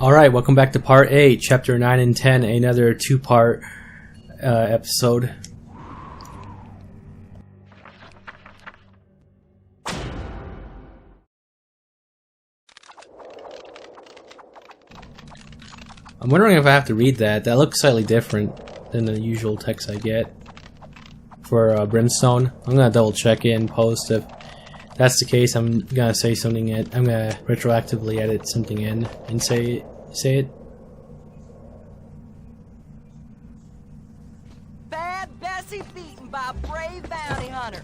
Alright, welcome back to part 8, chapter 9 and 10, another two-part episode. I'm wondering if I have to read that. That looks slightly different than the usual text I get for Brimstone. I'm gonna double check in post. If that's the case, I'm gonna say something. I'm gonna retroactively edit something in and say it. Bad Bessie beaten by a brave bounty hunter.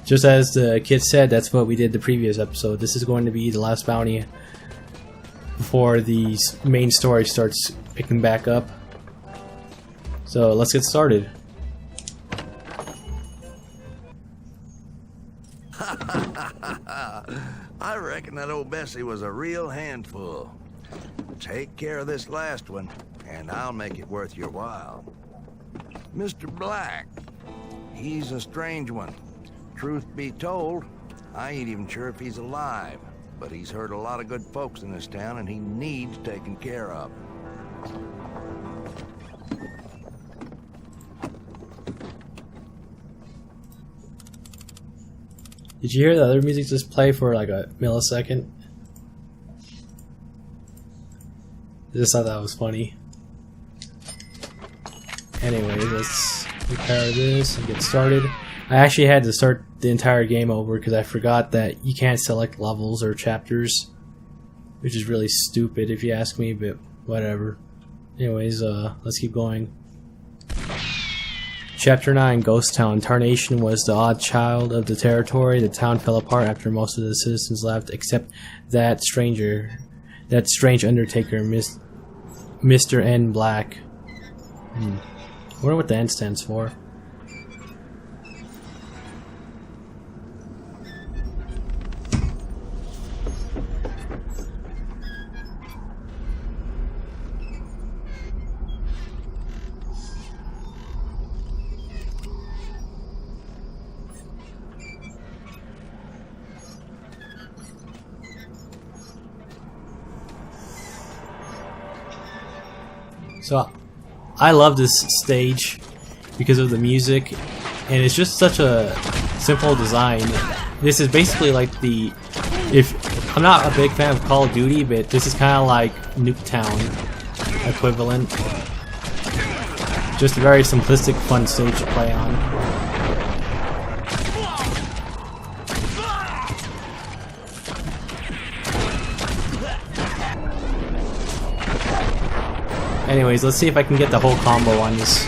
Just as the kid said, that's what we did the previous episode. This is going to be the last bounty before the main story starts picking back up. So let's get started. I reckon that old Bessie was a real handful. Take care of this last one, and I'll make it worth your while. Mr. Black, he's a strange one. Truth be told, I ain't even sure if he's alive, but he's hurt a lot of good folks in this town, and he needs taken care of. Did you hear the other music just play for like a millisecond? I just thought that was funny. Anyway, let's repair this and get started. I actually had to start the entire game over because I forgot that you can't select levels or chapters, which is really stupid if you ask me, but whatever. Anyways, let's keep going. Chapter 9, Ghost Town. Tarnation was the odd child of the territory. The town fell apart after most of the citizens left, except that strange undertaker, Mr. N. Black. I wonder what the N stands for. So, I love this stage because of the music, and it's just such a simple design. This is basically like I'm not a big fan of Call of Duty, but this is kind of like Nuketown equivalent. Just a very simplistic, fun stage to play on. Anyways, let's see if I can get the whole combo on this.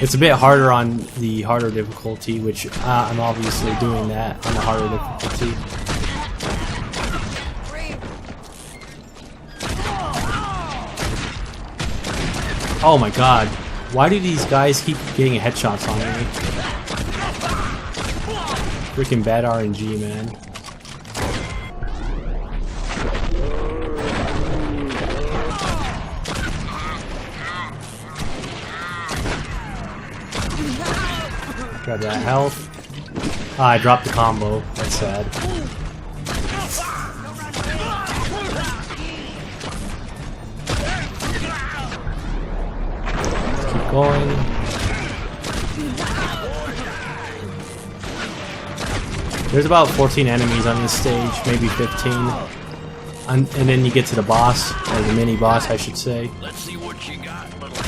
It's a bit harder on the harder difficulty, which I'm obviously doing that on the harder difficulty. Oh my god, why do these guys keep getting headshots on me? Freaking bad RNG, man. Grab that health. I dropped the combo. That's sad. Let's keep going. There's about 14 enemies on this stage, maybe 15. And then you get to the boss, or the mini boss, I should say. Let's see what you got, little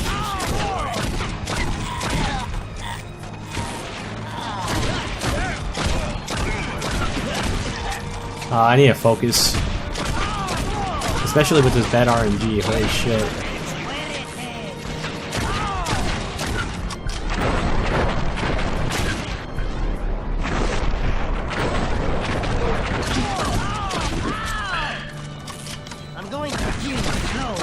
I need to focus. Especially with this bad RNG, holy shit. I'm going to you. No.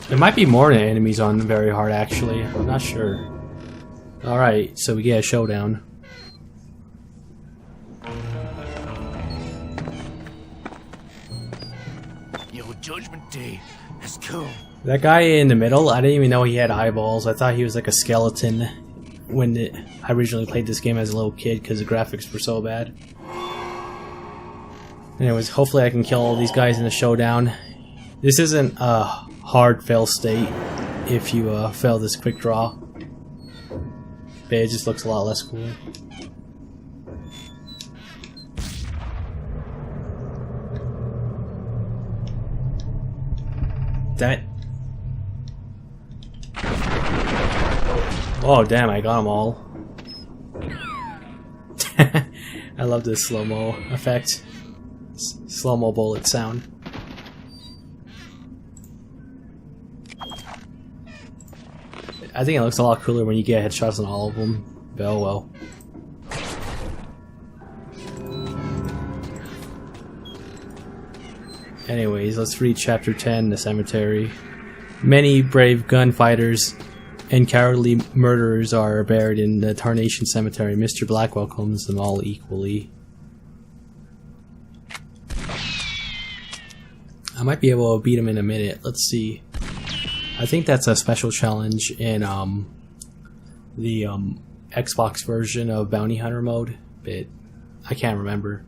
There might be more enemies on very hard, actually. I'm not sure. Alright, so we get a showdown. Your judgment day has come. That guy in the middle, I didn't even know he had eyeballs. I thought he was like a skeleton I originally played this game as a little kid because the graphics were so bad. Anyways, hopefully I can kill all these guys in the showdown. This isn't a hard fail state if you fail this quick draw, but it just looks a lot less cool. Damn it. Oh damn, I got them all. I love this slow-mo effect. Slow-mo bullet sound. I think it looks a lot cooler when you get headshots on all of them, but oh well. Anyways, let's read Chapter 10, The Cemetery. Many brave gunfighters and cowardly murderers are buried in the Tarnation Cemetery. Mr. Black welcomes them all equally. I might be able to beat him in a minute. Let's see. I think that's a special challenge in the Xbox version of Bounty Hunter mode, but I can't remember.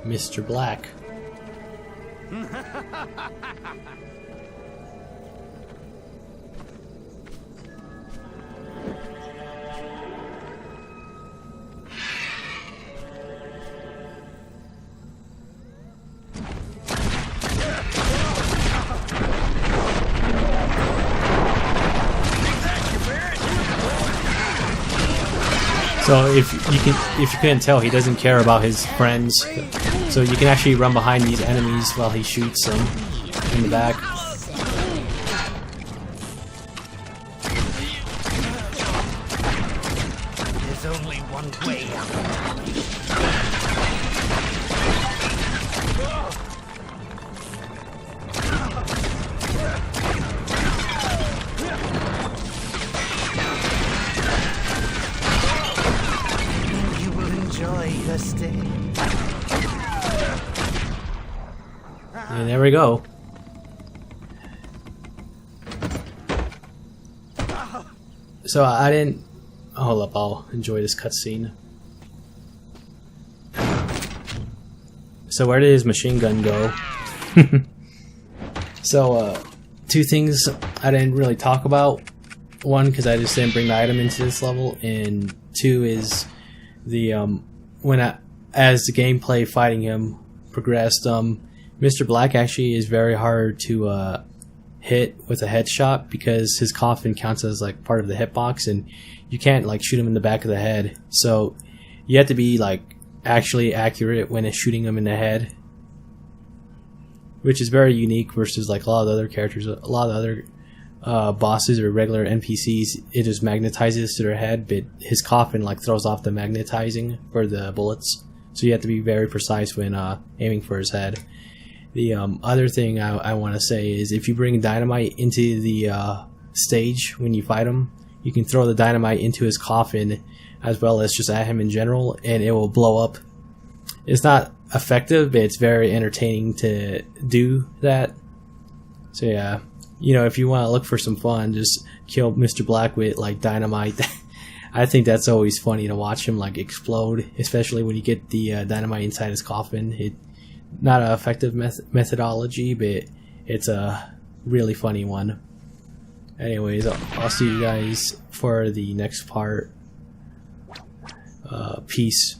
Mr. Black. So if you couldn't tell, he doesn't care about his friends. So you can actually run behind these enemies while he shoots them in the back. There's only one way out. You will enjoy your stay. And there we go. So I didn't... Hold up, I'll enjoy this cutscene. So where did his machine gun go? So, two things I didn't really talk about. One, because I just didn't bring the item into this level. And two is the, as the gameplay fighting him progressed, Mr. Black actually is very hard to hit with a headshot because his coffin counts as like part of the hitbox, and you can't like shoot him in the back of the head. So you have to be like actually accurate when it's shooting him in the head, which is very unique versus like a lot of the other characters. A lot of the other bosses or regular NPCs, it just magnetizes to their head, but his coffin like throws off the magnetizing for the bullets. So you have to be very precise when aiming for his head. The other thing I want to say is if you bring dynamite into the stage when you fight him, you can throw the dynamite into his coffin as well as just at him in general, and it will blow up. It's not effective, but it's very entertaining to do that. So yeah, you know, if you want to look for some fun, just kill Mr. Black with like dynamite. I think that's always funny to watch him like explode, especially when you get the dynamite inside his coffin. Not an effective methodology, but it's a really funny one. Anyways, I'll see you guys for the next part. Peace.